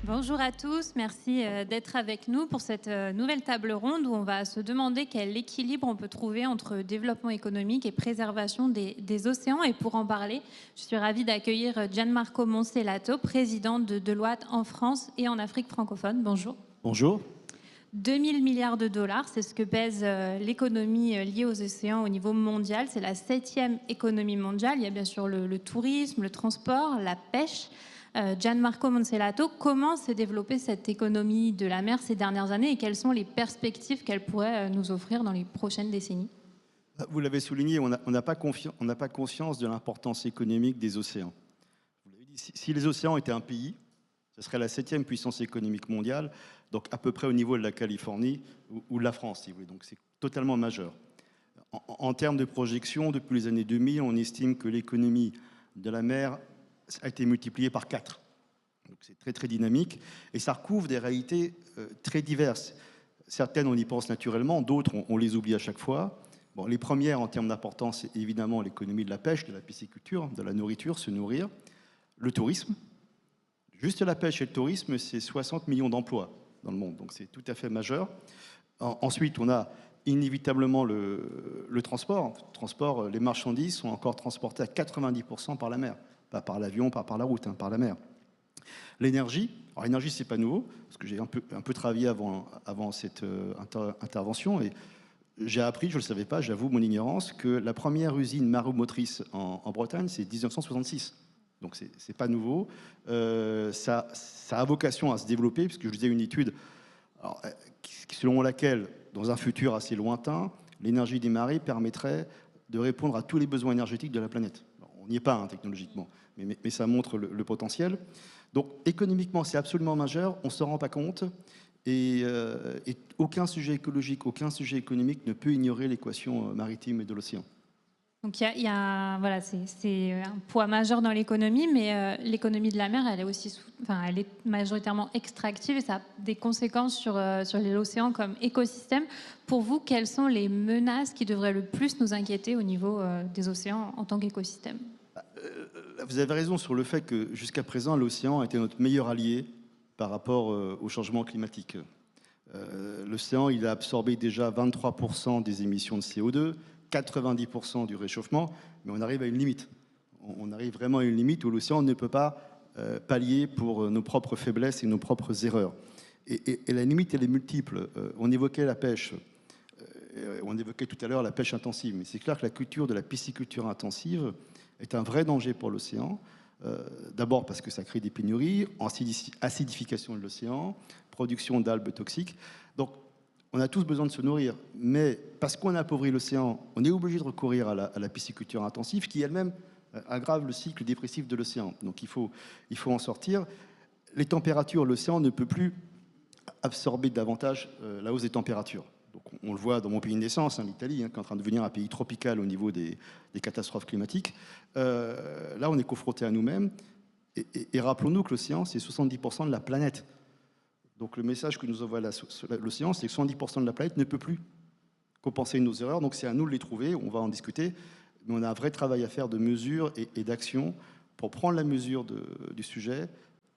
Bonjour à tous, merci d'être avec nous pour cette nouvelle table ronde où on va se demander quel équilibre on peut trouver entre développement économique et préservation des océans. Et pour en parler, je suis ravie d'accueillir Gianmarco Monsellato, président de Deloitte en France et en Afrique francophone. Bonjour. Bonjour. 2000 milliards de dollars, c'est ce que pèse l'économie liée aux océans au niveau mondial. C'est la 7e économie mondiale. Il y a bien sûr le tourisme, le transport, la pêche. Gianmarco Monsellato, comment s'est développée cette économie de la mer ces dernières années et quelles sont les perspectives qu'elle pourrait nous offrir dans les prochaines décennies? Vous l'avez souligné, on n'a pas conscience de l'importance économique des océans. Vous l'avez dit, si les océans étaient un pays, ce serait la 7e puissance économique mondiale, donc à peu près au niveau de la Californie ou de la France, si vous voulez. Donc c'est totalement majeur. En termes de projection, depuis les années 2000, on estime que l'économie de la mer a été multipliée par 4. Donc c'est très très dynamique et ça recouvre des réalités très diverses. Certaines, on y pense naturellement, d'autres, on les oublie à chaque fois. Bon, les premières, en termes d'importance, c'est évidemment l'économie de la pêche, de la pisciculture, de la nourriture, se nourrir, le tourisme. Juste la pêche et le tourisme, c'est 60 millions d'emplois dans le monde, donc c'est tout à fait majeur. Ensuite, on a inévitablement le transport. Les marchandises sont encore transportées à 90% par la mer. Pas par l'avion, pas par la route, hein, par la mer. L'énergie, alors l'énergie c'est pas nouveau, parce que j'ai un peu travaillé avant cette intervention, et j'ai appris, je ne le savais pas, j'avoue mon ignorance, que la première usine marémotrice en Bretagne, c'est 1966. Donc c'est pas nouveau. Ça a vocation à se développer, puisque je disais une étude alors, selon laquelle, dans un futur assez lointain, l'énergie des marées permettrait de répondre à tous les besoins énergétiques de la planète. Alors, on n'y est pas hein, technologiquement, mais ça montre le potentiel. Donc économiquement, c'est absolument majeur, on ne se rend pas compte, et aucun sujet écologique, aucun sujet économique ne peut ignorer l'équation maritime et de l'océan. Donc voilà, c'est un poids majeur dans l'économie, mais l'économie de la mer, elle est aussi, elle est majoritairement extractive et ça a des conséquences sur l'océan comme écosystème. Pour vous, quelles sont les menaces qui devraient le plus nous inquiéter au niveau des océans en tant qu'écosystème? Vous avez raison sur le fait que jusqu'à présent, l'océan a été notre meilleur allié par rapport au changement climatique. L'océan, il a absorbé déjà 23% des émissions de CO2, 90% du réchauffement, mais on arrive à une limite. On arrive vraiment à une limite où l'océan ne peut pas pallier pour nos propres faiblesses et nos propres erreurs. Et la limite, elle est multiple. On évoquait la pêche. On évoquait tout à l'heure la pêche intensive, mais c'est clair que la culture de la pisciculture intensive est un vrai danger pour l'océan. D'abord parce que ça crée des pénuries, acidification de l'océan, production d'algues toxiques. Donc, on a tous besoin de se nourrir, mais parce qu'on a appauvri l'océan, on est obligé de recourir à la pisciculture intensive, qui elle-même aggrave le cycle dépressif de l'océan. Donc, il faut en sortir. Les températures, l'océan ne peut plus absorber davantage la hausse des températures. Donc, on le voit dans mon pays de naissance, hein, l'Italie, hein, qui est en train de devenir un pays tropical au niveau des catastrophes climatiques. Là, on est confronté à nous-mêmes. Et rappelons-nous que l'océan, c'est 70% de la planète. Donc le message que nous envoie l'océan, c'est que 70% de la planète ne peut plus compenser nos erreurs. Donc c'est à nous de les trouver, on va en discuter. Mais on a un vrai travail à faire de mesures et d'action pour prendre la mesure du sujet,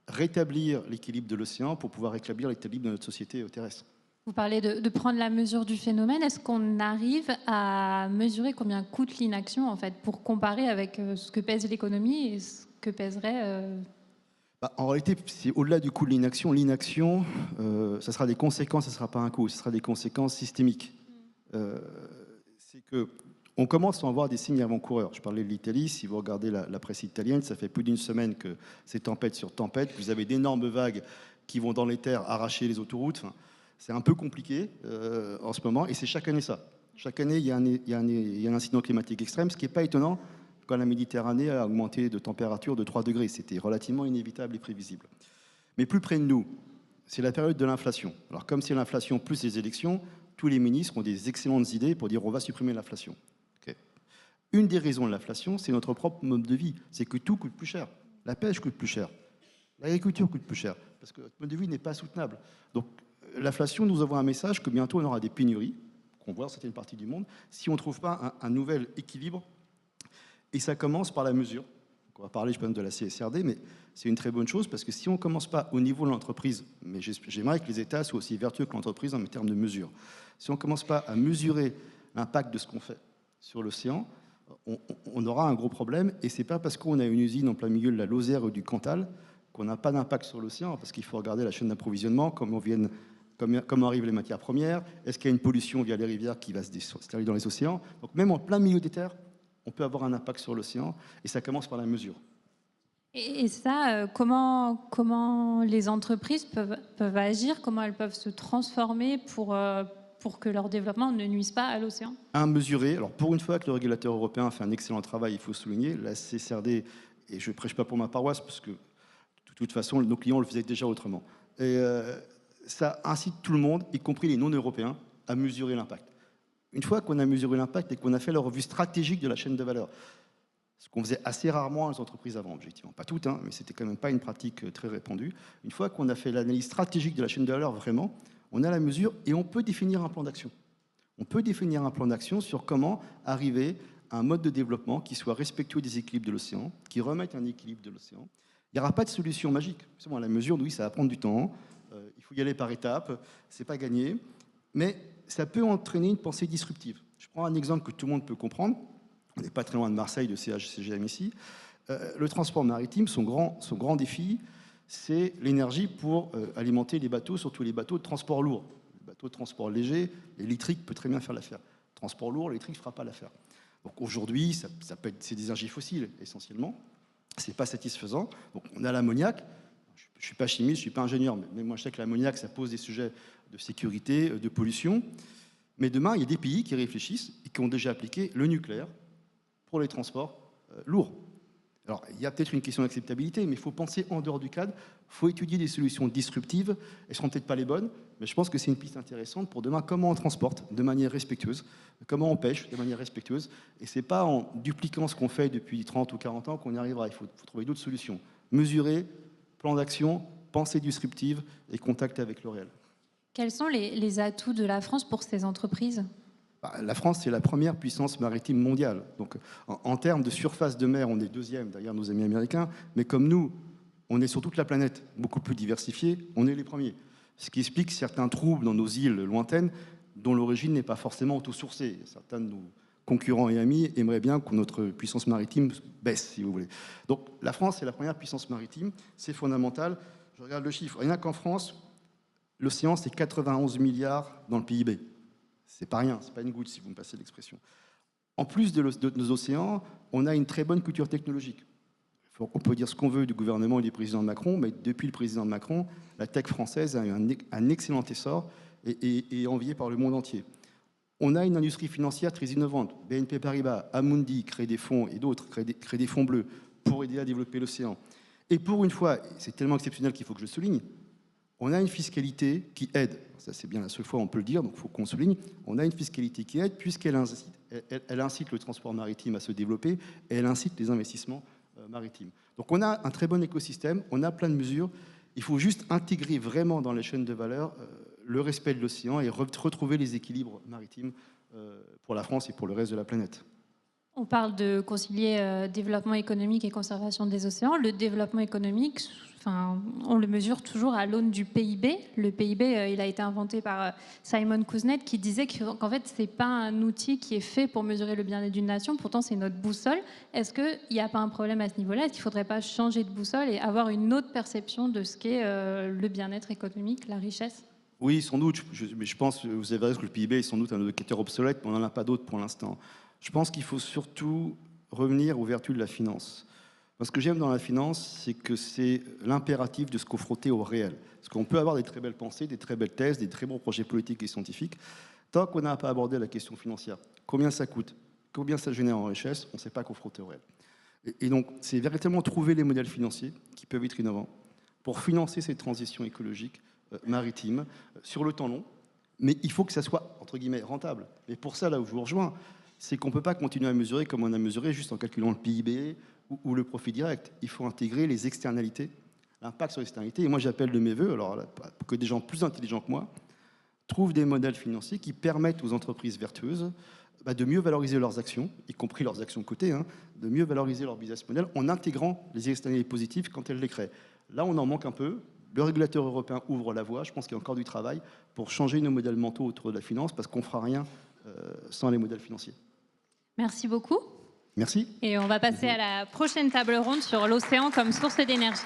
rétablir l'équilibre de l'océan pour pouvoir rétablir l'équilibre de notre société terrestre. Vous parlez de prendre la mesure du phénomène. Est-ce qu'on arrive à mesurer combien coûte l'inaction, en fait, pour comparer avec ce que pèse l'économie et ce que pèserait en réalité, c'est au-delà du coût de l'inaction. L'inaction, ça sera des conséquences, ça ne sera pas un coût, ça sera des conséquences systémiques. C'est que on commence à en voir des signes avant-coureurs. Je parlais de l'Italie, si vous regardez la presse italienne, ça fait plus d'une semaine que c'est tempête sur tempête. Vous avez d'énormes vagues qui vont dans les terres arracher les autoroutes. Enfin, c'est un peu compliqué en ce moment, et c'est chaque année ça. Chaque année, il y a un incident climatique extrême, ce qui n'est pas étonnant quand la Méditerranée a augmenté de température de 3 degrés. C'était relativement inévitable et prévisible. Mais plus près de nous, c'est la période de l'inflation. Alors comme c'est l'inflation plus les élections, tous les ministres ont des excellentes idées pour dire on va supprimer l'inflation. Okay. Une des raisons de l'inflation, c'est notre propre mode de vie. C'est que tout coûte plus cher. La pêche coûte plus cher. L'agriculture coûte plus cher. Parce que notre mode de vie n'est pas soutenable. Donc l'inflation nous envoie un message que bientôt on aura des pénuries, qu'on voit dans certaines parties du monde, si on ne trouve pas un nouvel équilibre. Et ça commence par la mesure. Donc on va parler, je pense, de la CSRD, mais c'est une très bonne chose parce que si on ne commence pas au niveau de l'entreprise, mais j'aimerais que les États soient aussi vertueux que l'entreprise en termes de mesures, si on ne commence pas à mesurer l'impact de ce qu'on fait sur l'océan, on aura un gros problème. Et ce n'est pas parce qu'on a une usine en plein milieu de la Lozère ou du Cantal qu'on n'a pas d'impact sur l'océan, parce qu'il faut regarder la chaîne d'approvisionnement, comment arrivent les matières premières, est-ce qu'il y a une pollution via les rivières qui va se déverser dans les océans. Donc même en plein milieu des terres, on peut avoir un impact sur l'océan, et ça commence par la mesure. Et ça, comment les entreprises peuvent agir, comment elles peuvent se transformer pour que leur développement ne nuise pas à l'océan? Mesurer. Alors pour une fois que le régulateur européen fait un excellent travail, il faut souligner, la CSRD, et je ne prêche pas pour ma paroisse, parce que de toute façon, nos clients le faisaient déjà autrement. Et ça incite tout le monde, y compris les non-européens, à mesurer l'impact. Une fois qu'on a mesuré l'impact et qu'on a fait la revue stratégique de la chaîne de valeur, ce qu'on faisait assez rarement dans les entreprises avant, objectivement. Pas toutes, hein, mais c'était quand même pas une pratique très répandue. Une fois qu'on a fait l'analyse stratégique de la chaîne de valeur, vraiment, on a la mesure et on peut définir un plan d'action. On peut définir un plan d'action sur comment arriver à un mode de développement qui soit respectueux des équilibres de l'océan, qui remette un équilibre de l'océan. Il n'y aura pas de solution magique. À la mesure, oui, ça va prendre du temps. Il faut y aller par étapes. C'est pas gagné. Mais ça peut entraîner une pensée disruptive. Je prends un exemple que tout le monde peut comprendre. On n'est pas très loin de Marseille, de CHCGM ici. Le transport maritime, son grand défi, c'est l'énergie pour alimenter les bateaux, surtout les bateaux de transport lourd. Les bateaux de transport léger, l'électrique peut très bien faire l'affaire. Transport lourd, l'électrique ne fera pas l'affaire. Donc aujourd'hui, c'est des énergies fossiles essentiellement. Ce n'est pas satisfaisant. Donc on a l'ammoniac. Je ne suis pas chimiste, je ne suis pas ingénieur, mais moi je sais que l'ammoniac, ça pose des sujets de sécurité, de pollution. Mais demain, il y a des pays qui réfléchissent et qui ont déjà appliqué le nucléaire pour les transports lourds. Alors, il y a peut-être une question d'acceptabilité, mais il faut penser en dehors du cadre, il faut étudier des solutions disruptives. Elles ne seront peut-être pas les bonnes, mais je pense que c'est une piste intéressante pour demain, comment on transporte de manière respectueuse, comment on pêche de manière respectueuse. Et ce n'est pas en dupliquant ce qu'on fait depuis 30 ou 40 ans qu'on y arrivera. Il faut trouver d'autres solutions. Mesurer, plan d'action, pensée disruptive et contact avec le réel. Quels sont les atouts de la France pour ces entreprises ? La France, c'est la première puissance maritime mondiale. Donc, en termes de surface de mer, on est deuxième derrière nos amis américains. Mais comme nous, on est sur toute la planète, beaucoup plus diversifié, on est les premiers. Ce qui explique certains troubles dans nos îles lointaines, dont l'origine n'est pas forcément autosourcée. Certains de nos concurrents et amis aimeraient bien que notre puissance maritime baisse, si vous voulez. Donc, la France, c'est la première puissance maritime. C'est fondamental. Je regarde le chiffre. Rien qu'en France, l'océan, c'est 91 milliards dans le PIB. C'est pas rien, c'est pas une goutte si vous me passez l'expression. En plus de nos océans, on a une très bonne culture technologique. On peut dire ce qu'on veut du gouvernement et du président Macron, mais depuis le président Macron, la tech française a eu un excellent essor et est enviée par le monde entier. On a une industrie financière très innovante. BNP Paribas, Amundi crée des fonds et d'autres créent des fonds bleus pour aider à développer l'océan. Et pour une fois, c'est tellement exceptionnel qu'il faut que je le souligne, on a une fiscalité qui aide. Ça, c'est bien la seule fois où on peut le dire, donc il faut qu'on souligne. On a une fiscalité qui aide puisqu'elle incite le transport maritime à se développer et elle incite les investissements maritimes. Donc on a un très bon écosystème, on a plein de mesures. Il faut juste intégrer vraiment dans les chaînes de valeur le respect de l'océan et retrouver les équilibres maritimes pour la France et pour le reste de la planète. On parle de concilier développement économique et conservation des océans. Le développement économique, on le mesure toujours à l'aune du PIB. Le PIB, il a été inventé par Simon Kuznets qui disait qu'en fait, ce n'est pas un outil qui est fait pour mesurer le bien-être d'une nation. Pourtant, c'est notre boussole. Est-ce qu'il n'y a pas un problème à ce niveau-là? Est-ce qu'il ne faudrait pas changer de boussole et avoir une autre perception de ce qu'est le bien-être économique, la richesse? Oui, sans doute. Mais je pense, vous avez raison, que le PIB est sans doute un indicateur obsolète, mais on n'en a pas d'autre pour l'instant. Je pense qu'il faut surtout revenir aux vertus de la finance. Parce que j'aime dans la finance, c'est que c'est l'impératif de se confronter au réel. Parce qu'on peut avoir des très belles pensées, des très belles thèses, des très bons projets politiques et scientifiques. Tant qu'on n'a pas abordé la question financière, combien ça coûte, combien ça génère en richesse, on ne s'est pas confronté au réel. Et donc, c'est véritablement trouver les modèles financiers qui peuvent être innovants pour financer cette transition écologique maritime sur le temps long. Mais il faut que ça soit, entre guillemets, rentable. Et pour ça, là où je vous rejoins, c'est qu'on ne peut pas continuer à mesurer comme on a mesuré juste en calculant le PIB ou le profit direct. Il faut intégrer les externalités, l'impact sur les externalités. Et moi, j'appelle de mes voeux, alors là, que des gens plus intelligents que moi trouvent des modèles financiers qui permettent aux entreprises vertueuses de mieux valoriser leurs actions, y compris leurs actions cotées, hein, de mieux valoriser leur business model en intégrant les externalités positives quand elles les créent. Là, on en manque un peu. Le régulateur européen ouvre la voie. Je pense qu'il y a encore du travail pour changer nos modèles mentaux autour de la finance, parce qu'on ne fera rien sans les modèles financiers. Merci beaucoup. Merci. Et on va passer à la prochaine table ronde sur l'océan comme source d'énergie.